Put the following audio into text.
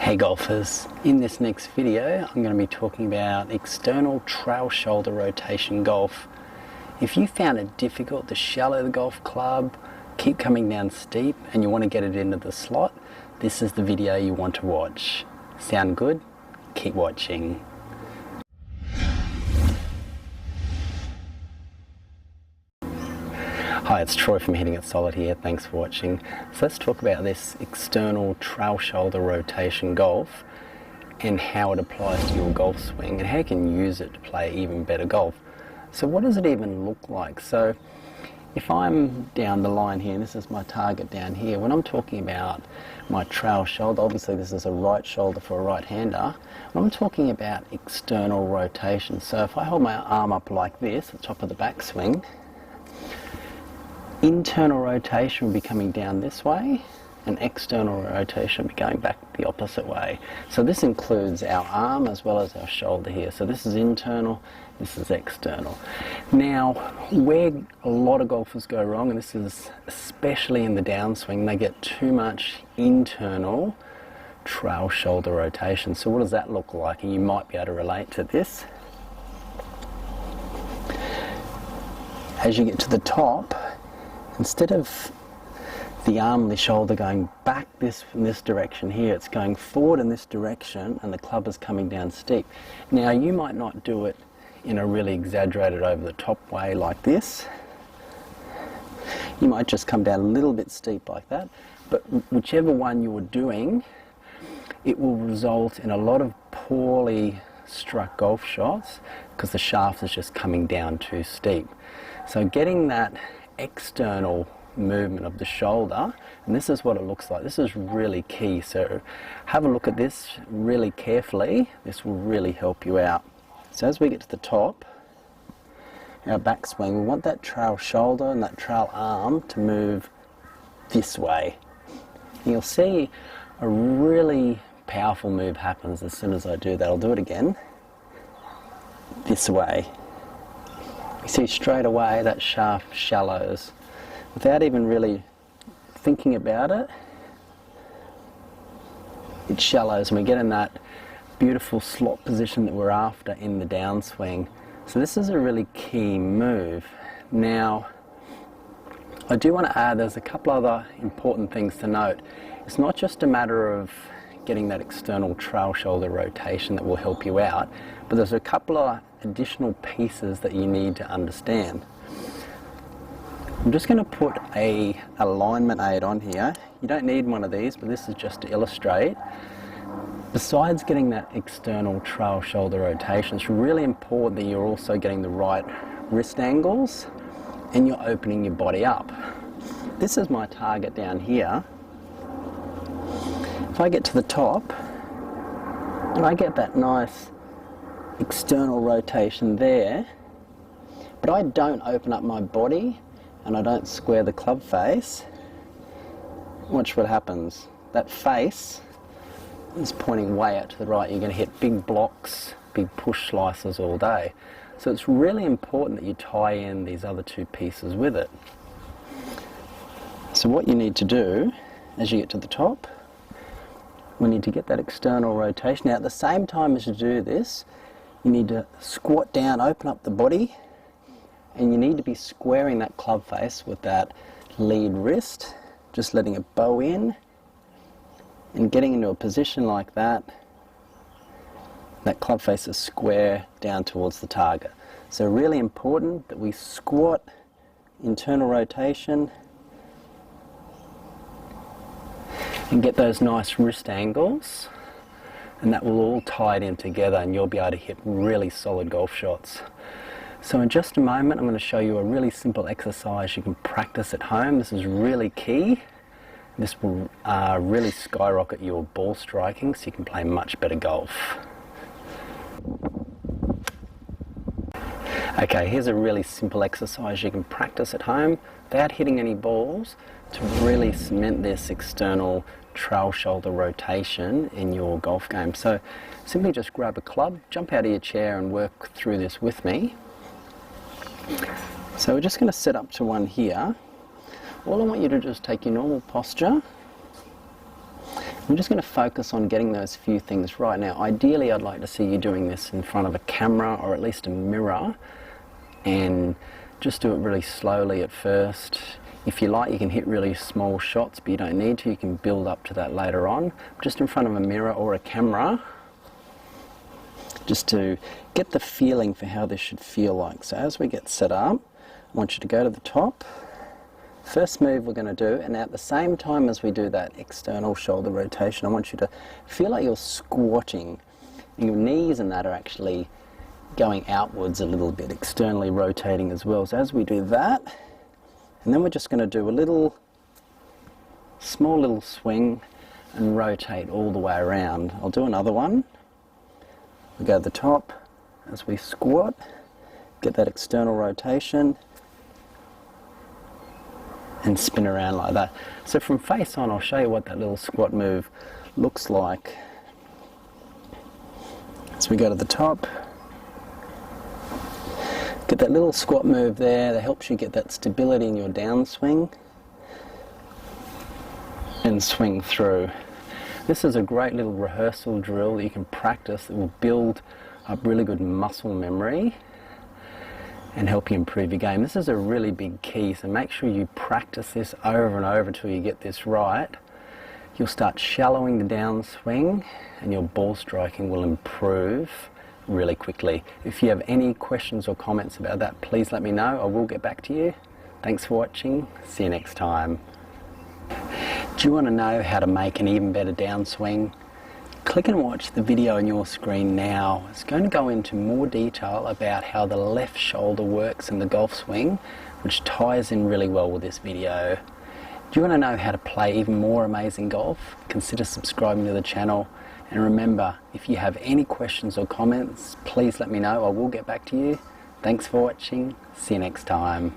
Hey golfers, in this next video I'm going to be talking about external trail shoulder rotation golf. If you found it difficult to shallow the golf club, keep coming down steep and you want to get it into the slot, this is the video you want to watch. Sound good? Keep watching. Hi, it's Troy from Hitting It Solid here. Thanks for watching. So let's talk about this external trail shoulder rotation golf and how it applies to your golf swing and how you can use it to play even better golf. So what does it even look like? So if I'm down the line here, and this is my target down here, when I'm talking about my trail shoulder, obviously this is a right shoulder for a right-hander, I'm talking about external rotation. So if I hold my arm up like this, at the top of the backswing, internal rotation will be coming down this way and external rotation will be going back the opposite way. So this includes our arm as well as our shoulder here. So this is internal, this is external. Now where a lot of golfers go wrong, and this is especially in the downswing, they get too much internal trail shoulder rotation. So what does that look like? And you might be able to relate to this. As you get to the top, instead of the arm and the shoulder going back in this direction here, it's going forward in this direction and the club is coming down steep. Now you might not do it in a really exaggerated over the top way like this. You might just come down a little bit steep like that, but whichever one you were doing, it will result in a lot of poorly struck golf shots because the shaft is just coming down too steep. So getting that external movement of the shoulder, and this is what it looks like. This is really key, so have a look at this really carefully. This will really help you out. So as we get to the top, our backswing, we want that trail shoulder and that trail arm to move this way. And you'll see a really powerful move happens as soon as I do that. I'll do it again. This way. You see straight away that shaft shallows without even really thinking about it. It shallows and we get in that beautiful slot position that we're after in the downswing. So this is a really key move. Now I do want to add, there's a couple other important things to note. It's not just a matter of getting that external trail shoulder rotation that will help you out, but there's a couple of additional pieces that you need to understand. I'm just going to put a alignment aid on here. You don't need one of these, but this is just to illustrate. Besides getting that external trail shoulder rotation, it's really important that you're also getting the right wrist angles and you're opening your body up. This is my target down here. If I get to the top and I get that nice external rotation there, but I don't open up my body and I don't square the club face, watch what happens. That face is pointing way out to the right. You're going to hit big blocks, big push slices all day. So it's really important that you tie in these other two pieces with it. So what you need to do as you get to the top, we need to get that external rotation. Now at the same time as you do this, you need to squat down, open up the body, and you need to be squaring that club face with that lead wrist, just letting it bow in and getting into a position like that. That club face is square down towards the target. So really important that we squat, internal rotation, and get those nice wrist angles, and that will all tie it in together and you'll be able to hit really solid golf shots. So in just a moment I'm going to show you a really simple exercise you can practice at home. This is really key. This will really skyrocket your ball striking so you can play much better golf. Okay, here's a really simple exercise you can practice at home without hitting any balls to really cement this external trail shoulder rotation in your golf game. So simply just grab a club, jump out of your chair and work through this with me. So we're just going to set up to one here. All I want you to do is take your normal posture I'm just going to focus on getting those few things right. Now, ideally, I'd like to see you doing this in front of a camera or at least a mirror, and just do it really slowly at first. If you like, you can hit really small shots, but you don't need to. You can build up to that later on. Just in front of a mirror or a camera, just to get the feeling for how this should feel like. So as we get set up, I want you to go to the top. First move we're going to do, and at the same time as we do that external shoulder rotation, I want you to feel like you're squatting, and your knees and that are actually going outwards a little bit, externally rotating as well. So as we do that, and then we're just going to do a small little swing and rotate all the way around. I'll do another one. We go to the top as we squat, get that external rotation, and spin around like that. So from face on, I'll show you what that little squat move looks like. As we go to the top, get that little squat move there that helps you get that stability in your downswing, and swing through. This is a great little rehearsal drill that you can practice that will build up really good muscle memory and help you improve your game. This is a really big key, so make sure you practice this over and over till you get this right. You'll start shallowing the downswing and your ball striking will improve really quickly. If you have any questions or comments about that, please let me know. I will get back to you. Thanks for watching. See you next time. Do you want to know how to make an even better downswing? Click and watch the video on your screen now. It's going to go into more detail about how the left shoulder works in the golf swing, which ties in really well with this video. Do you want to know how to play even more amazing golf? Consider subscribing to the channel. And remember, if you have any questions or comments, please let me know. I will get back to you. Thanks for watching. See you next time.